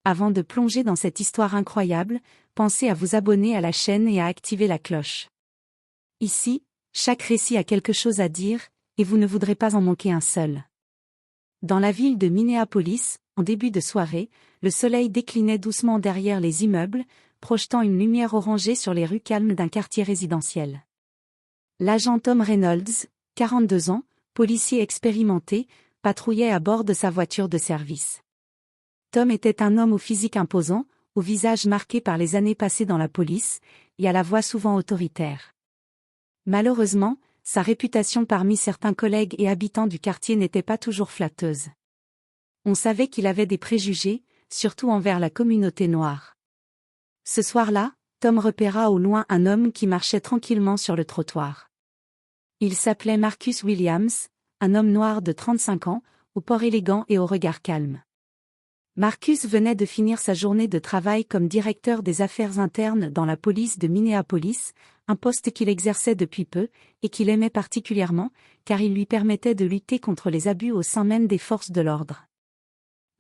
Avant de plonger dans cette histoire incroyable, pensez à vous abonner à la chaîne et à activer la cloche. Ici, chaque récit a quelque chose à dire, et vous ne voudrez pas en manquer un seul. Dans la ville de Minneapolis, en début de soirée, le soleil déclinait doucement derrière les immeubles, projetant une lumière orangée sur les rues calmes d'un quartier résidentiel. L'agent Tom Reynolds, 42 ans, policier expérimenté, patrouillait à bord de sa voiture de service. Tom était un homme au physique imposant, au visage marqué par les années passées dans la police, et à la voix souvent autoritaire. Malheureusement, sa réputation parmi certains collègues et habitants du quartier n'était pas toujours flatteuse. On savait qu'il avait des préjugés, surtout envers la communauté noire. Ce soir-là, Tom repéra au loin un homme qui marchait tranquillement sur le trottoir. Il s'appelait Marcus Williams, un homme noir de 35 ans, au port élégant et au regard calme. Marcus venait de finir sa journée de travail comme directeur des affaires internes dans la police de Minneapolis, un poste qu'il exerçait depuis peu, et qu'il aimait particulièrement, car il lui permettait de lutter contre les abus au sein même des forces de l'ordre.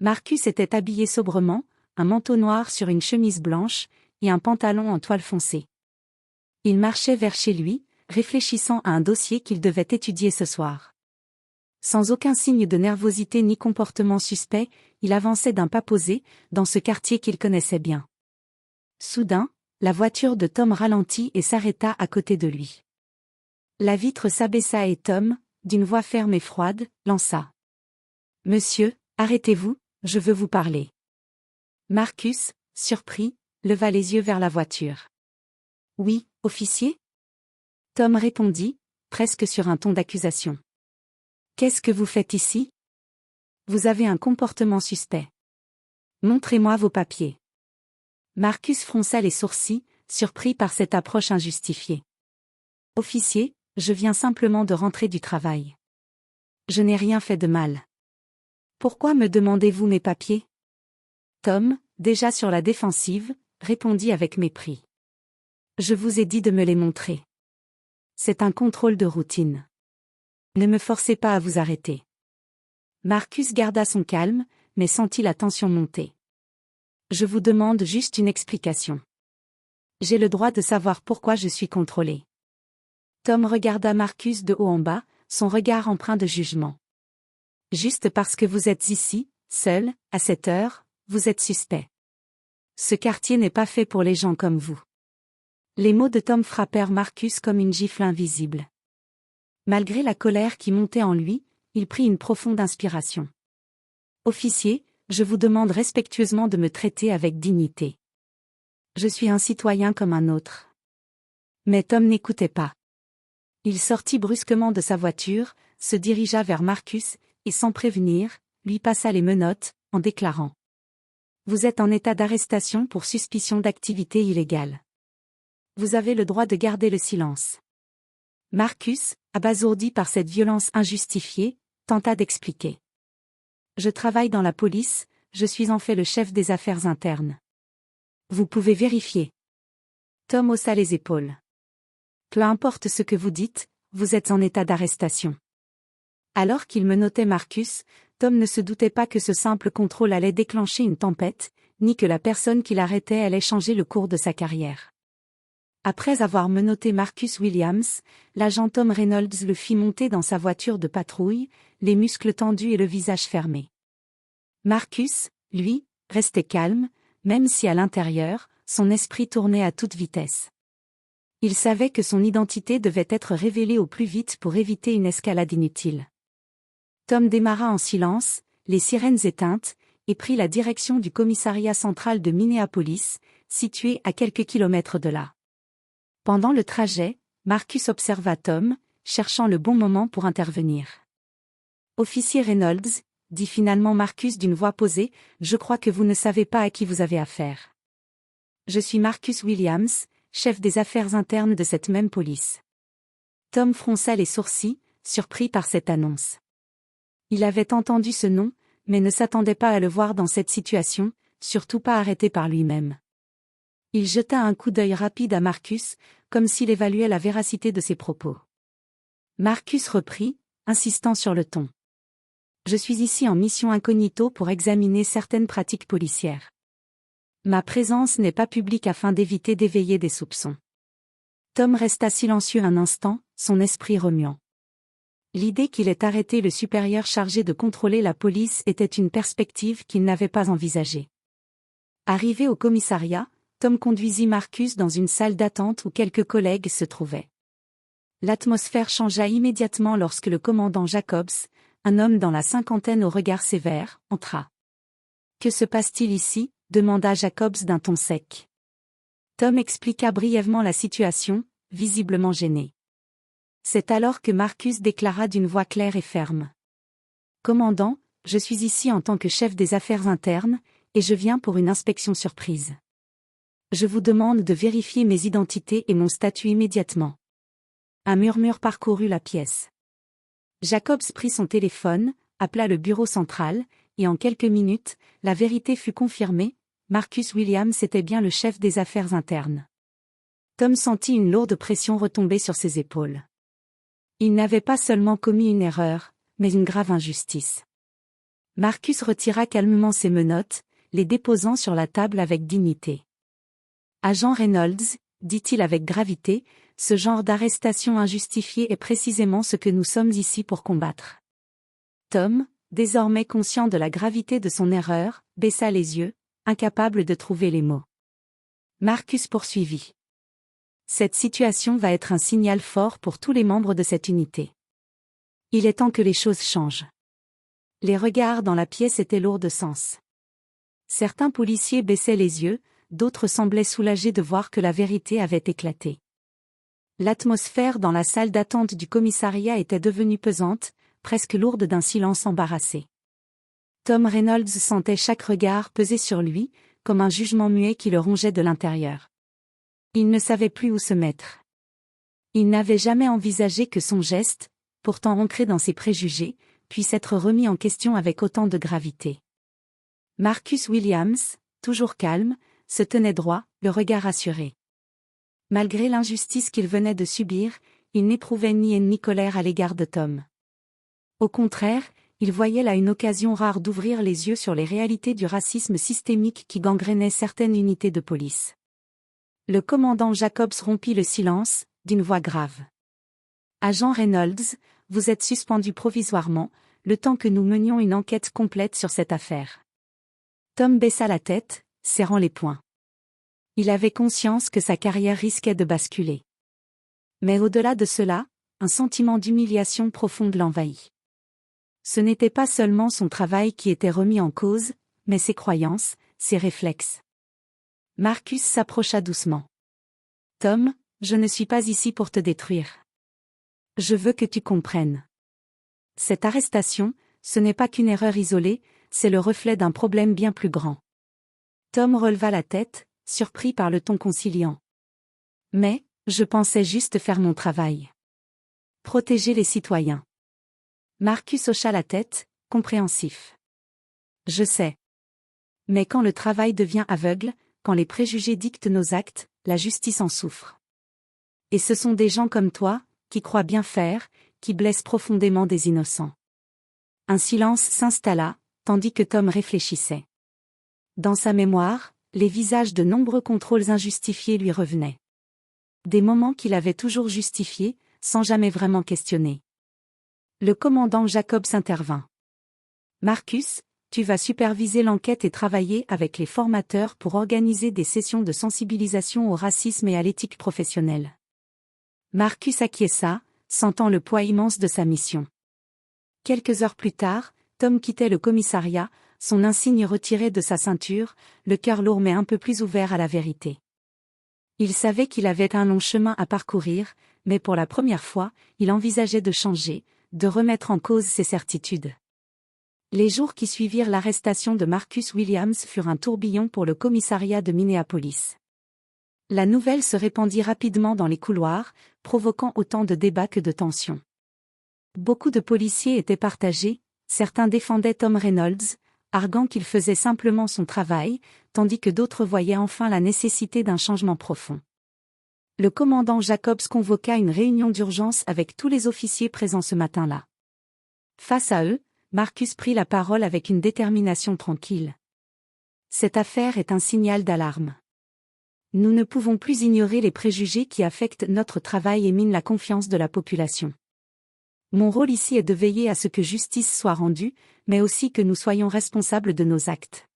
Marcus était habillé sobrement, un manteau noir sur une chemise blanche, et un pantalon en toile foncée. Il marchait vers chez lui, réfléchissant à un dossier qu'il devait étudier ce soir. Sans aucun signe de nervosité ni comportement suspect, il avançait d'un pas posé, dans ce quartier qu'il connaissait bien. Soudain, la voiture de Tom ralentit et s'arrêta à côté de lui. La vitre s'abaissa et Tom, d'une voix ferme et froide, lança. « Monsieur, arrêtez-vous, je veux vous parler. » Marcus, surpris, leva les yeux vers la voiture. « Oui, officier ?» Tom répondit, presque sur un ton d'accusation. « Qu'est-ce que vous faites ici? Vous avez un comportement suspect. Montrez-moi vos papiers. » Marcus fronça les sourcils, surpris par cette approche injustifiée. « Officier, je viens simplement de rentrer du travail. Je n'ai rien fait de mal. Pourquoi me demandez-vous mes papiers? » Tom, déjà sur la défensive, répondit avec mépris. « Je vous ai dit de me les montrer. C'est un contrôle de routine. Ne me forcez pas à vous arrêter. » Marcus garda son calme, mais sentit la tension monter. « Je vous demande juste une explication. J'ai le droit de savoir pourquoi je suis contrôlé. » Tom regarda Marcus de haut en bas, son regard empreint de jugement. « Juste parce que vous êtes ici, seul, à cette heure, vous êtes suspect. Ce quartier n'est pas fait pour les gens comme vous. » Les mots de Tom frappèrent Marcus comme une gifle invisible. Malgré la colère qui montait en lui, il prit une profonde inspiration. « Officier, je vous demande respectueusement de me traiter avec dignité. Je suis un citoyen comme un autre. » Mais Tom n'écoutait pas. Il sortit brusquement de sa voiture, se dirigea vers Marcus, et sans prévenir, lui passa les menottes, en déclarant. « Vous êtes en état d'arrestation pour suspicion d'activité illégale. Vous avez le droit de garder le silence. » Marcus, abasourdi par cette violence injustifiée, tenta d'expliquer. « Je travaille dans la police, je suis en fait le chef des affaires internes. Vous pouvez vérifier. » Tom haussa les épaules. « Peu importe ce que vous dites, vous êtes en état d'arrestation. » Alors qu'il menottait Marcus, Tom ne se doutait pas que ce simple contrôle allait déclencher une tempête, ni que la personne qui l'arrêtait allait changer le cours de sa carrière. Après avoir menotté Marcus Williams, l'agent Tom Reynolds le fit monter dans sa voiture de patrouille, les muscles tendus et le visage fermé. Marcus, lui, restait calme, même si à l'intérieur, son esprit tournait à toute vitesse. Il savait que son identité devait être révélée au plus vite pour éviter une escalade inutile. Tom démarra en silence, les sirènes éteintes, et prit la direction du commissariat central de Minneapolis, situé à quelques kilomètres de là. Pendant le trajet, Marcus observa Tom, cherchant le bon moment pour intervenir. « Officier Reynolds, » dit finalement Marcus d'une voix posée, « je crois que vous ne savez pas à qui vous avez affaire. Je suis Marcus Williams, chef des affaires internes de cette même police. » Tom fronça les sourcils, surpris par cette annonce. Il avait entendu ce nom, mais ne s'attendait pas à le voir dans cette situation, surtout pas arrêté par lui-même. Il jeta un coup d'œil rapide à Marcus, comme s'il évaluait la véracité de ses propos. Marcus reprit, insistant sur le ton. « Je suis ici en mission incognito pour examiner certaines pratiques policières. Ma présence n'est pas publique afin d'éviter d'éveiller des soupçons. Tom resta silencieux un instant, son esprit remuant. L'idée qu'il ait arrêté le supérieur chargé de contrôler la police était une perspective qu'il n'avait pas envisagée. Arrivé au commissariat, Tom conduisit Marcus dans une salle d'attente où quelques collègues se trouvaient. L'atmosphère changea immédiatement lorsque le commandant Jacobs, un homme dans la cinquantaine au regard sévère, entra. « Que se passe-t-il ici ?» demanda Jacobs d'un ton sec. Tom expliqua brièvement la situation, visiblement gêné. C'est alors que Marcus déclara d'une voix claire et ferme. « Commandant, je suis ici en tant que chef des affaires internes, et je viens pour une inspection surprise. Je vous demande de vérifier mes identités et mon statut immédiatement. » Un murmure parcourut la pièce. Jacobs prit son téléphone, appela le bureau central, et en quelques minutes, la vérité fut confirmée, Marcus Williams était bien le chef des affaires internes. Tom sentit une lourde pression retomber sur ses épaules. Il n'avait pas seulement commis une erreur, mais une grave injustice. Marcus retira calmement ses menottes, les déposant sur la table avec dignité. « Agent Reynolds, dit-il avec gravité, ce genre d'arrestation injustifiée est précisément ce que nous sommes ici pour combattre. » Tom, désormais conscient de la gravité de son erreur, baissa les yeux, incapable de trouver les mots. Marcus poursuivit. « Cette situation va être un signal fort pour tous les membres de cette unité. Il est temps que les choses changent. » Les regards dans la pièce étaient lourds de sens. Certains policiers baissaient les yeux, d'autres semblaient soulagés de voir que la vérité avait éclaté. L'atmosphère dans la salle d'attente du commissariat était devenue pesante, presque lourde d'un silence embarrassé. Tom Reynolds sentait chaque regard peser sur lui, comme un jugement muet qui le rongeait de l'intérieur. Il ne savait plus où se mettre. Il n'avait jamais envisagé que son geste, pourtant ancré dans ses préjugés, puisse être remis en question avec autant de gravité. Marcus Williams, toujours calme, se tenait droit, le regard assuré. Malgré l'injustice qu'il venait de subir, il n'éprouvait ni haine ni colère à l'égard de Tom. Au contraire, il voyait là une occasion rare d'ouvrir les yeux sur les réalités du racisme systémique qui gangrénait certaines unités de police. Le commandant Jacobs rompit le silence, d'une voix grave. « Agent Reynolds, vous êtes suspendu provisoirement, le temps que nous menions une enquête complète sur cette affaire. » Tom baissa la tête, serrant les poings. Il avait conscience que sa carrière risquait de basculer. Mais au-delà de cela, un sentiment d'humiliation profonde l'envahit. Ce n'était pas seulement son travail qui était remis en cause, mais ses croyances, ses réflexes. Marcus s'approcha doucement. « Tom, je ne suis pas ici pour te détruire. Je veux que tu comprennes. Cette arrestation, ce n'est pas qu'une erreur isolée, c'est le reflet d'un problème bien plus grand. » Tom releva la tête, surpris par le ton conciliant. « Mais, je pensais juste faire mon travail. Protéger les citoyens. » Marcus hocha la tête, compréhensif. « Je sais. Mais quand le travail devient aveugle, quand les préjugés dictent nos actes, la justice en souffre. Et ce sont des gens comme toi, qui croient bien faire, qui blessent profondément des innocents. » Un silence s'installa, tandis que Tom réfléchissait. Dans sa mémoire, les visages de nombreux contrôles injustifiés lui revenaient. Des moments qu'il avait toujours justifiés, sans jamais vraiment questionner. Le commandant Jacobs intervint. « Marcus, tu vas superviser l'enquête et travailler avec les formateurs pour organiser des sessions de sensibilisation au racisme et à l'éthique professionnelle. » Marcus acquiesça, sentant le poids immense de sa mission. Quelques heures plus tard, Tom quittait le commissariat, son insigne retiré de sa ceinture, le cœur lourd mais un peu plus ouvert à la vérité. Il savait qu'il avait un long chemin à parcourir, mais pour la première fois, il envisageait de changer, de remettre en cause ses certitudes. Les jours qui suivirent l'arrestation de Marcus Williams furent un tourbillon pour le commissariat de Minneapolis. La nouvelle se répandit rapidement dans les couloirs, provoquant autant de débats que de tensions. Beaucoup de policiers étaient partagés, certains défendaient Tom Reynolds, arguant qu'il faisait simplement son travail, tandis que d'autres voyaient enfin la nécessité d'un changement profond. Le commandant Jacobs convoqua une réunion d'urgence avec tous les officiers présents ce matin-là. Face à eux, Marcus prit la parole avec une détermination tranquille. Cette affaire est un signal d'alarme. Nous ne pouvons plus ignorer les préjugés qui affectent notre travail et minent la confiance de la population. Mon rôle ici est de veiller à ce que justice soit rendue, mais aussi que nous soyons responsables de nos actes.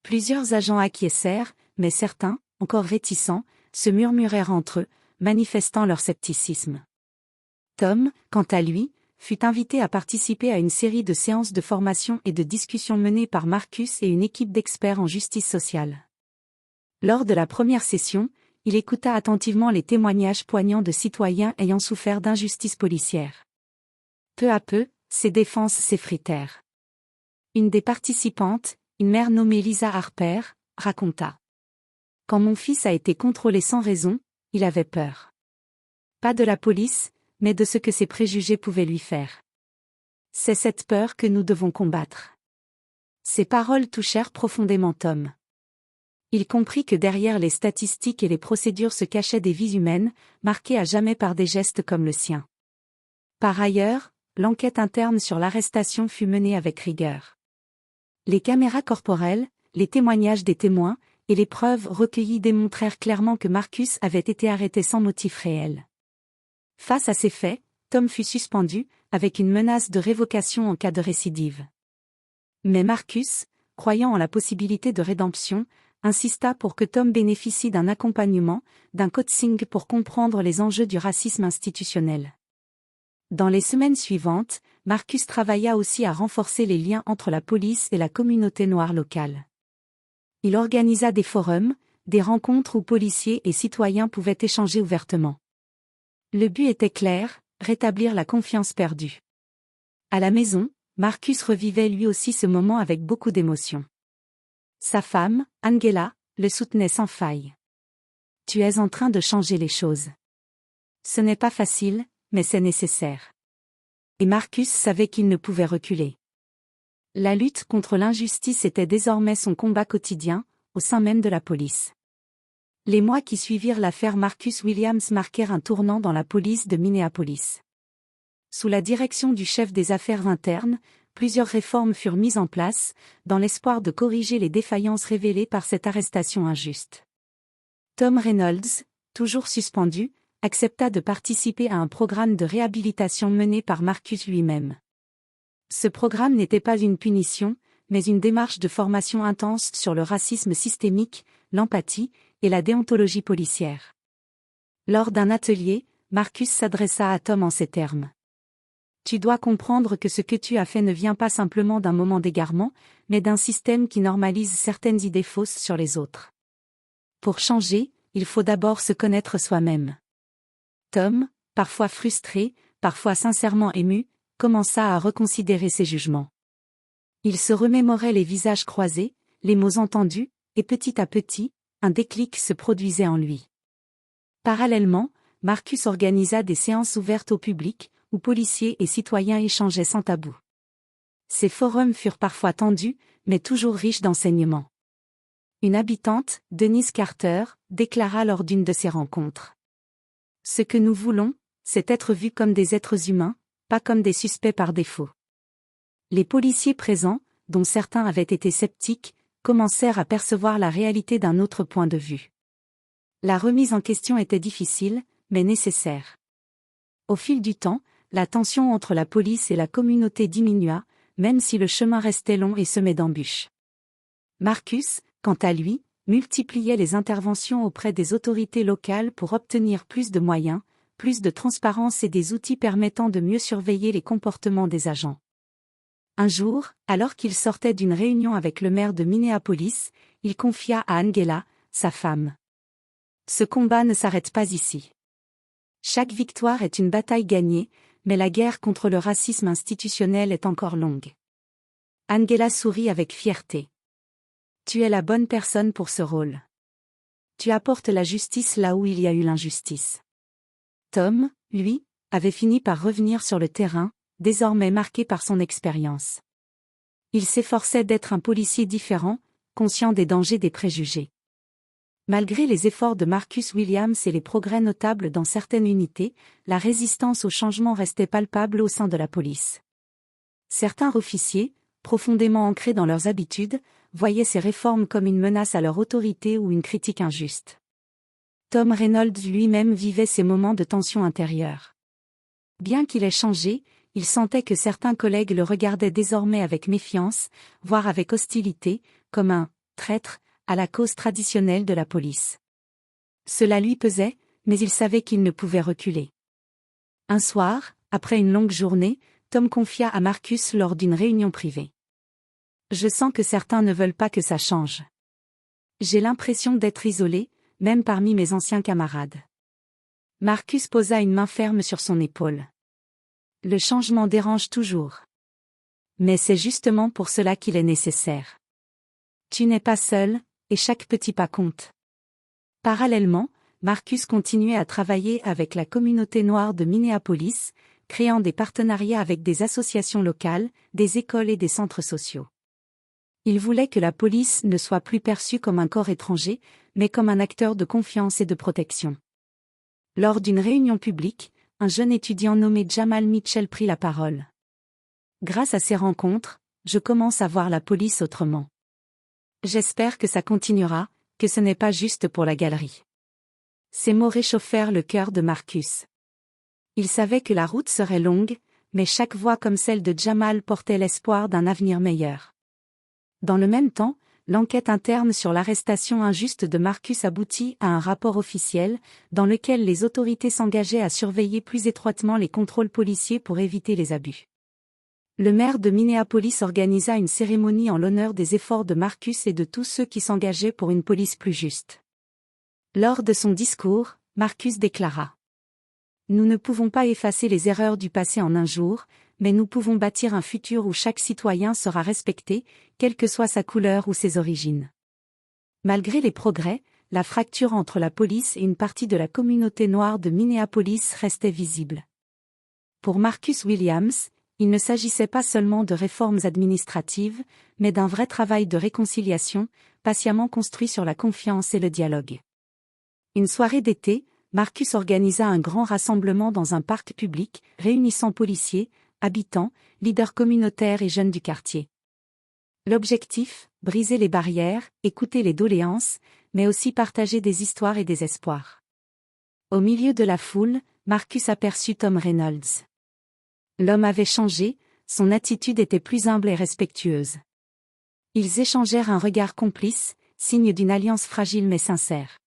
Plusieurs agents acquiescèrent, mais certains, encore réticents, se murmurèrent entre eux, manifestant leur scepticisme. Tom, quant à lui, fut invité à participer à une série de séances de formation et de discussions menées par Marcus et une équipe d'experts en justice sociale. Lors de la première session, il écouta attentivement les témoignages poignants de citoyens ayant souffert d'injustices policières. Peu à peu, ses défenses s'effritèrent. Une des participantes, une mère nommée Lisa Harper, raconta. « Quand mon fils a été contrôlé sans raison, il avait peur. Pas de la police, mais de ce que ses préjugés pouvaient lui faire. C'est cette peur que nous devons combattre. » Ces paroles touchèrent profondément Tom. Il comprit que derrière les statistiques et les procédures se cachaient des vies humaines, marquées à jamais par des gestes comme le sien. Par ailleurs, l'enquête interne sur l'arrestation fut menée avec rigueur. Les caméras corporelles, les témoignages des témoins, et les preuves recueillies démontrèrent clairement que Marcus avait été arrêté sans motif réel. Face à ces faits, Tom fut suspendu, avec une menace de révocation en cas de récidive. Mais Marcus, croyant en la possibilité de rédemption, insista pour que Tom bénéficie d'un accompagnement, d'un coaching pour comprendre les enjeux du racisme institutionnel. Dans les semaines suivantes, Marcus travailla aussi à renforcer les liens entre la police et la communauté noire locale. Il organisa des forums, des rencontres où policiers et citoyens pouvaient échanger ouvertement. Le but était clair, rétablir la confiance perdue. À la maison, Marcus revivait lui aussi ce moment avec beaucoup d'émotion. Sa femme, Angela, le soutenait sans faille. « Tu es en train de changer les choses. Ce n'est pas facile, mais c'est nécessaire. » Et Marcus savait qu'il ne pouvait reculer. La lutte contre l'injustice était désormais son combat quotidien, au sein même de la police. Les mois qui suivirent l'affaire Marcus Williams marquèrent un tournant dans la police de Minneapolis. Sous la direction du chef des affaires internes, plusieurs réformes furent mises en place, dans l'espoir de corriger les défaillances révélées par cette arrestation injuste. Tom Reynolds, toujours suspendu, accepta de participer à un programme de réhabilitation mené par Marcus lui-même. Ce programme n'était pas une punition, mais une démarche de formation intense sur le racisme systémique, l'empathie et la déontologie policière. Lors d'un atelier, Marcus s'adressa à Tom en ces termes. « Tu dois comprendre que ce que tu as fait ne vient pas simplement d'un moment d'égarement, mais d'un système qui normalise certaines idées fausses sur les autres. Pour changer, il faut d'abord se connaître soi-même. » Tom, parfois frustré, parfois sincèrement ému, commença à reconsidérer ses jugements. Il se remémorait les visages croisés, les mots entendus, et petit à petit, un déclic se produisait en lui. Parallèlement, Marcus organisa des séances ouvertes au public, où policiers et citoyens échangeaient sans tabou. Ces forums furent parfois tendus, mais toujours riches d'enseignements. Une habitante, Denise Carter, déclara lors d'une de ces rencontres. « Ce que nous voulons, c'est être vus comme des êtres humains, pas comme des suspects par défaut. » Les policiers présents, dont certains avaient été sceptiques, commencèrent à percevoir la réalité d'un autre point de vue. La remise en question était difficile, mais nécessaire. Au fil du temps, la tension entre la police et la communauté diminua, même si le chemin restait long et semé d'embûches. Marcus, quant à lui, multipliait les interventions auprès des autorités locales pour obtenir plus de moyens, plus de transparence et des outils permettant de mieux surveiller les comportements des agents. Un jour, alors qu'il sortait d'une réunion avec le maire de Minneapolis, il confia à Angela, sa femme. « Ce combat ne s'arrête pas ici. Chaque victoire est une bataille gagnée, mais la guerre contre le racisme institutionnel est encore longue. » Angela sourit avec fierté. « Tu es la bonne personne pour ce rôle. Tu apportes la justice là où il y a eu l'injustice. » Tom, lui, avait fini par revenir sur le terrain, désormais marqué par son expérience. Il s'efforçait d'être un policier différent, conscient des dangers des préjugés. Malgré les efforts de Marcus Williams et les progrès notables dans certaines unités, la résistance au changement restait palpable au sein de la police. Certains officiers, profondément ancrés dans leurs habitudes, voyaient ces réformes comme une menace à leur autorité ou une critique injuste. Tom Reynolds lui-même vivait ces moments de tension intérieure. Bien qu'il ait changé, il sentait que certains collègues le regardaient désormais avec méfiance, voire avec hostilité, comme un « traître » à la cause traditionnelle de la police. Cela lui pesait, mais il savait qu'il ne pouvait reculer. Un soir, après une longue journée, Tom confia à Marcus lors d'une réunion privée. « Je sens que certains ne veulent pas que ça change. J'ai l'impression d'être isolé, même parmi mes anciens camarades. » Marcus posa une main ferme sur son épaule. « Le changement dérange toujours. Mais c'est justement pour cela qu'il est nécessaire. Tu n'es pas seul, et chaque petit pas compte. » Parallèlement, Marcus continuait à travailler avec la communauté noire de Minneapolis, créant des partenariats avec des associations locales, des écoles et des centres sociaux. Il voulait que la police ne soit plus perçue comme un corps étranger, mais comme un acteur de confiance et de protection. Lors d'une réunion publique, un jeune étudiant nommé Jamal Mitchell prit la parole. « Grâce à ces rencontres, je commence à voir la police autrement. J'espère que ça continuera, que ce n'est pas juste pour la galerie. » Ces mots réchauffèrent le cœur de Marcus. Il savait que la route serait longue, mais chaque voix comme celle de Jamal portait l'espoir d'un avenir meilleur. Dans le même temps, l'enquête interne sur l'arrestation injuste de Marcus aboutit à un rapport officiel, dans lequel les autorités s'engageaient à surveiller plus étroitement les contrôles policiers pour éviter les abus. Le maire de Minneapolis organisa une cérémonie en l'honneur des efforts de Marcus et de tous ceux qui s'engageaient pour une police plus juste. Lors de son discours, Marcus déclara : « Nous ne pouvons pas effacer les erreurs du passé en un jour, mais nous pouvons bâtir un futur où chaque citoyen sera respecté, quelle que soit sa couleur ou ses origines. » Malgré les progrès, la fracture entre la police et une partie de la communauté noire de Minneapolis restait visible. Pour Marcus Williams, il ne s'agissait pas seulement de réformes administratives, mais d'un vrai travail de réconciliation, patiemment construit sur la confiance et le dialogue. Une soirée d'été, Marcus organisa un grand rassemblement dans un parc public, réunissant policiers, habitants, leaders communautaires et jeunes du quartier. L'objectif, briser les barrières, écouter les doléances, mais aussi partager des histoires et des espoirs. Au milieu de la foule, Marcus aperçut Tom Reynolds. L'homme avait changé, son attitude était plus humble et respectueuse. Ils échangèrent un regard complice, signe d'une alliance fragile mais sincère.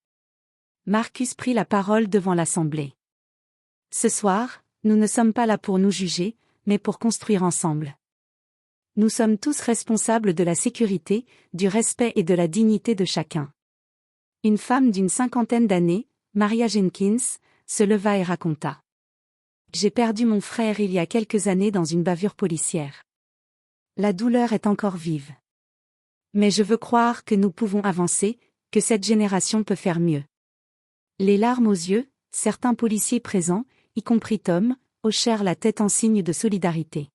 Marcus prit la parole devant l'assemblée. « Ce soir, nous ne sommes pas là pour nous juger, mais pour construire ensemble. Nous sommes tous responsables de la sécurité, du respect et de la dignité de chacun. » Une femme d'une 50aine d'années, Maria Jenkins, se leva et raconta. « J'ai perdu mon frère il y a quelques années dans une bavure policière. La douleur est encore vive. Mais je veux croire que nous pouvons avancer, que cette génération peut faire mieux. » Les larmes aux yeux, certains policiers présents, y compris Tom, hochèrent la tête en signe de solidarité.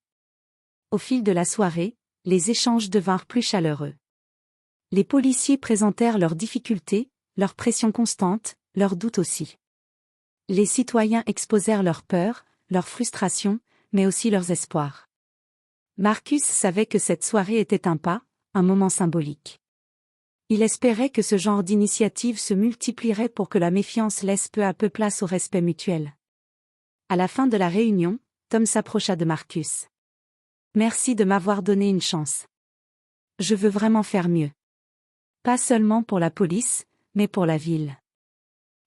Au fil de la soirée, les échanges devinrent plus chaleureux. Les policiers présentèrent leurs difficultés, leurs pressions constantes, leurs doutes aussi. Les citoyens exposèrent leurs peurs, leurs frustrations, mais aussi leurs espoirs. Marcus savait que cette soirée était un pas, un moment symbolique. Il espérait que ce genre d'initiative se multiplierait pour que la méfiance laisse peu à peu place au respect mutuel. À la fin de la réunion, Tom s'approcha de Marcus. « Merci de m'avoir donné une chance. Je veux vraiment faire mieux. Pas seulement pour la police, mais pour la ville. »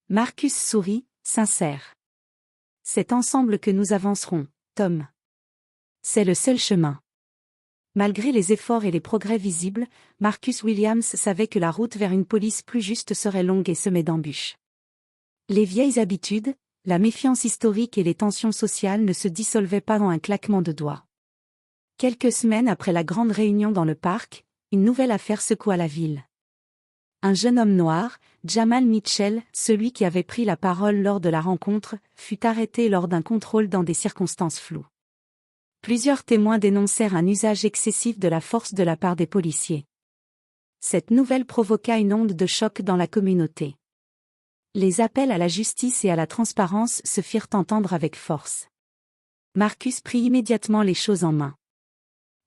Marcus sourit, sincère. « C'est ensemble que nous avancerons, Tom. C'est le seul chemin. » Malgré les efforts et les progrès visibles, Marcus Williams savait que la route vers une police plus juste serait longue et semée d'embûches. Les vieilles habitudes, la méfiance historique et les tensions sociales ne se dissolvaient pas dans un claquement de doigts. Quelques semaines après la grande réunion dans le parc, une nouvelle affaire secoua la ville. Un jeune homme noir, Jamal Mitchell, celui qui avait pris la parole lors de la rencontre, fut arrêté lors d'un contrôle dans des circonstances floues. Plusieurs témoins dénoncèrent un usage excessif de la force de la part des policiers. Cette nouvelle provoqua une onde de choc dans la communauté. Les appels à la justice et à la transparence se firent entendre avec force. Marcus prit immédiatement les choses en main.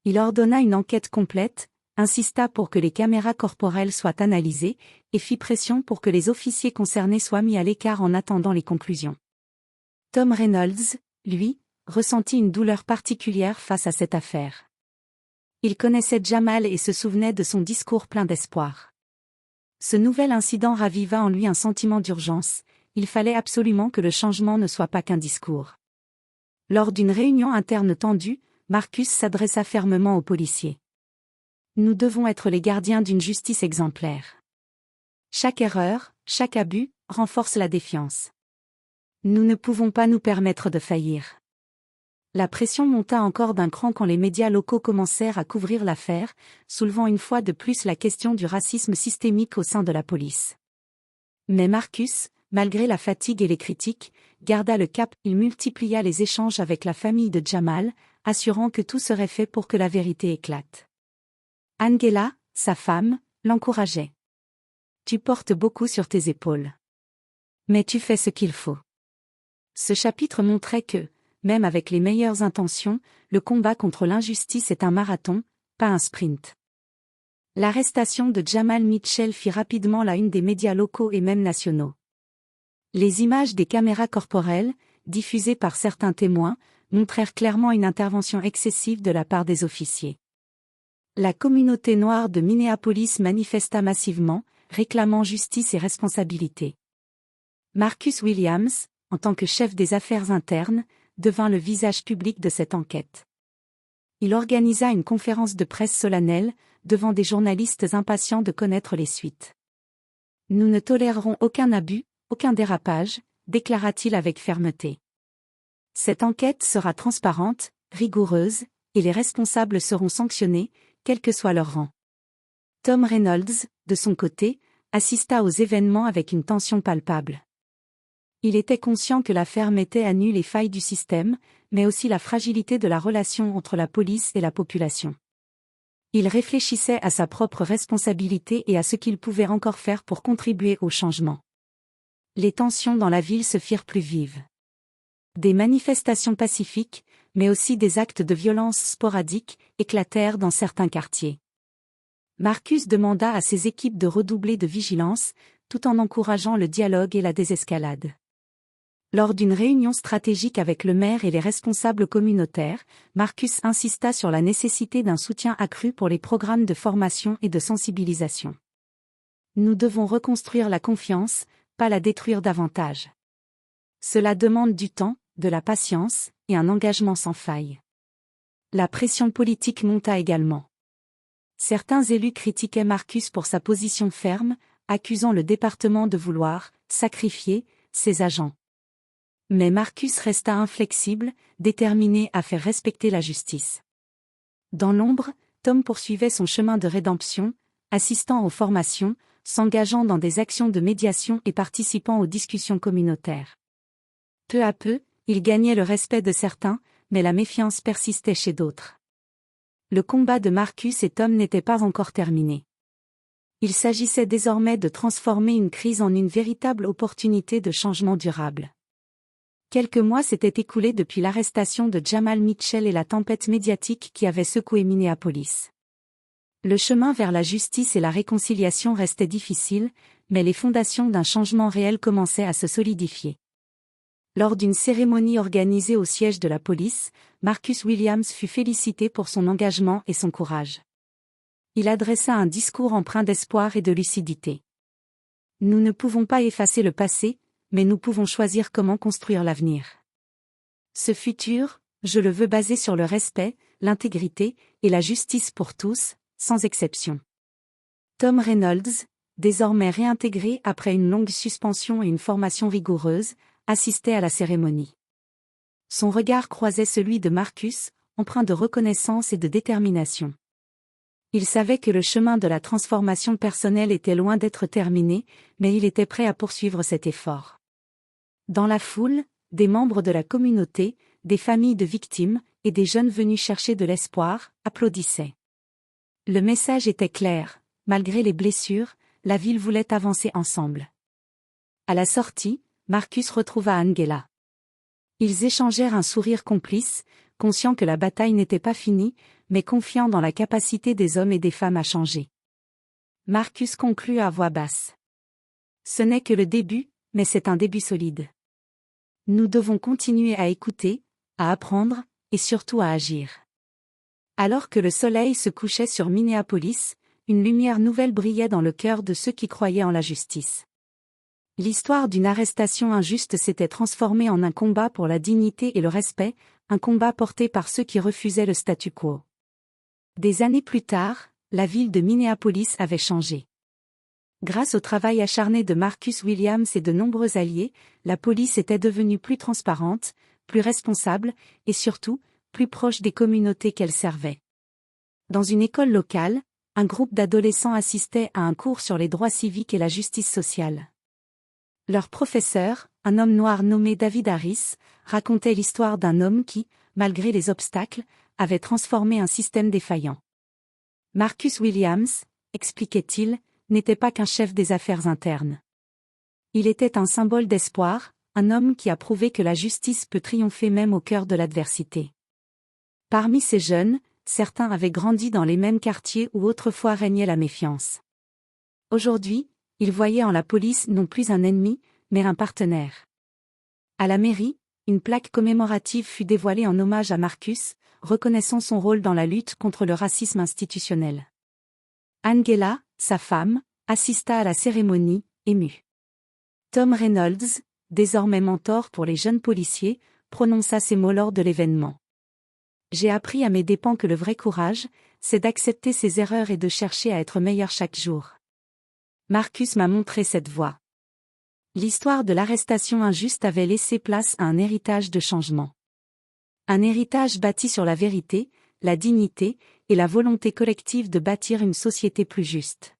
Il ordonna une enquête complète, insista pour que les caméras corporelles soient analysées, et fit pression pour que les officiers concernés soient mis à l'écart en attendant les conclusions. Tom Reynolds, lui, ressentit une douleur particulière face à cette affaire. Il connaissait Jamal et se souvenait de son discours plein d'espoir. Ce nouvel incident raviva en lui un sentiment d'urgence, il fallait absolument que le changement ne soit pas qu'un discours. Lors d'une réunion interne tendue, Marcus s'adressa fermement aux policiers. Nous devons être les gardiens d'une justice exemplaire. Chaque erreur, chaque abus, renforce la défiance. Nous ne pouvons pas nous permettre de faillir. La pression monta encore d'un cran quand les médias locaux commencèrent à couvrir l'affaire, soulevant une fois de plus la question du racisme systémique au sein de la police. Mais Marcus, malgré la fatigue et les critiques, garda le cap. Il multiplia les échanges avec la famille de Jamal, assurant que tout serait fait pour que la vérité éclate. Angela, sa femme, l'encourageait. Tu portes beaucoup sur tes épaules. Mais tu fais ce qu'il faut. Ce chapitre montrait que, même avec les meilleures intentions, le combat contre l'injustice est un marathon, pas un sprint. L'arrestation de Jamal Mitchell fit rapidement la une des médias locaux et même nationaux. Les images des caméras corporelles, diffusées par certains témoins, montrèrent clairement une intervention excessive de la part des officiers. La communauté noire de Minneapolis manifesta massivement, réclamant justice et responsabilité. Marcus Williams, en tant que chef des affaires internes, devint le visage public de cette enquête. Il organisa une conférence de presse solennelle, devant des journalistes impatients de connaître les suites. Nous ne tolérerons aucun abus, aucun dérapage, déclara-t-il avec fermeté. Cette enquête sera transparente, rigoureuse, et les responsables seront sanctionnés, quel que soit leur rang. Tom Reynolds, de son côté, assista aux événements avec une tension palpable. Il était conscient que l'affaire mettait à nu les failles du système, mais aussi la fragilité de la relation entre la police et la population. Il réfléchissait à sa propre responsabilité et à ce qu'il pouvait encore faire pour contribuer au changement. Les tensions dans la ville se firent plus vives. Des manifestations pacifiques, mais aussi des actes de violence sporadiques, éclatèrent dans certains quartiers. Marcus demanda à ses équipes de redoubler de vigilance, tout en encourageant le dialogue et la désescalade. Lors d'une réunion stratégique avec le maire et les responsables communautaires, Marcus insista sur la nécessité d'un soutien accru pour les programmes de formation et de sensibilisation. Nous devons reconstruire la confiance, pas la détruire davantage. Cela demande du temps, de la patience, et un engagement sans faille. La pression politique monta également. Certains élus critiquaient Marcus pour sa position ferme, accusant le département de vouloir sacrifier ses agents. Mais Marcus resta inflexible, déterminé à faire respecter la justice. Dans l'ombre, Tom poursuivait son chemin de rédemption, assistant aux formations, s'engageant dans des actions de médiation et participant aux discussions communautaires. Peu à peu, il gagnait le respect de certains, mais la méfiance persistait chez d'autres. Le combat de Marcus et Tom n'était pas encore terminé. Il s'agissait désormais de transformer une crise en une véritable opportunité de changement durable. Quelques mois s'étaient écoulés depuis l'arrestation de Jamal Mitchell et la tempête médiatique qui avait secoué Minneapolis. Le chemin vers la justice et la réconciliation restait difficile, mais les fondations d'un changement réel commençaient à se solidifier. Lors d'une cérémonie organisée au siège de la police, Marcus Williams fut félicité pour son engagement et son courage. Il adressa un discours empreint d'espoir et de lucidité. Nous ne pouvons pas effacer le passé, mais nous pouvons choisir comment construire l'avenir. Ce futur, je le veux basé sur le respect, l'intégrité et la justice pour tous, sans exception. Tom Reynolds, désormais réintégré après une longue suspension et une formation rigoureuse, assistait à la cérémonie. Son regard croisait celui de Marcus, empreint de reconnaissance et de détermination. Il savait que le chemin de la transformation personnelle était loin d'être terminé, mais il était prêt à poursuivre cet effort. Dans la foule, des membres de la communauté, des familles de victimes, et des jeunes venus chercher de l'espoir, applaudissaient. Le message était clair, malgré les blessures, la ville voulait avancer ensemble. À la sortie, Marcus retrouva Angela. Ils échangèrent un sourire complice, conscients que la bataille n'était pas finie, mais confiant dans la capacité des hommes et des femmes à changer. Marcus conclut à voix basse. Ce n'est que le début, mais c'est un début solide. Nous devons continuer à écouter, à apprendre, et surtout à agir. Alors que le soleil se couchait sur Minneapolis, une lumière nouvelle brillait dans le cœur de ceux qui croyaient en la justice. L'histoire d'une arrestation injuste s'était transformée en un combat pour la dignité et le respect, un combat porté par ceux qui refusaient le statu quo. Des années plus tard, la ville de Minneapolis avait changé. Grâce au travail acharné de Marcus Williams et de nombreux alliés, la police était devenue plus transparente, plus responsable, et surtout, plus proche des communautés qu'elle servait. Dans une école locale, un groupe d'adolescents assistait à un cours sur les droits civiques et la justice sociale. Leur professeur, un homme noir nommé David Harris, racontait l'histoire d'un homme qui, malgré les obstacles, avait transformé un système défaillant. Marcus Williams, expliquait-il, n'était pas qu'un chef des affaires internes. Il était un symbole d'espoir, un homme qui a prouvé que la justice peut triompher même au cœur de l'adversité. Parmi ces jeunes, certains avaient grandi dans les mêmes quartiers où autrefois régnait la méfiance. Aujourd'hui, ils voyaient en la police non plus un ennemi, mais un partenaire. À la mairie, une plaque commémorative fut dévoilée en hommage à Marcus, reconnaissant son rôle dans la lutte contre le racisme institutionnel. Angela, sa femme, assista à la cérémonie, émue. Tom Reynolds, désormais mentor pour les jeunes policiers, prononça ces mots lors de l'événement. J'ai appris à mes dépens que le vrai courage, c'est d'accepter ses erreurs et de chercher à être meilleur chaque jour. Marcus m'a montré cette voie. L'histoire de l'arrestation injuste avait laissé place à un héritage de changement. Un héritage bâti sur la vérité, la dignité, et la volonté collective de bâtir une société plus juste.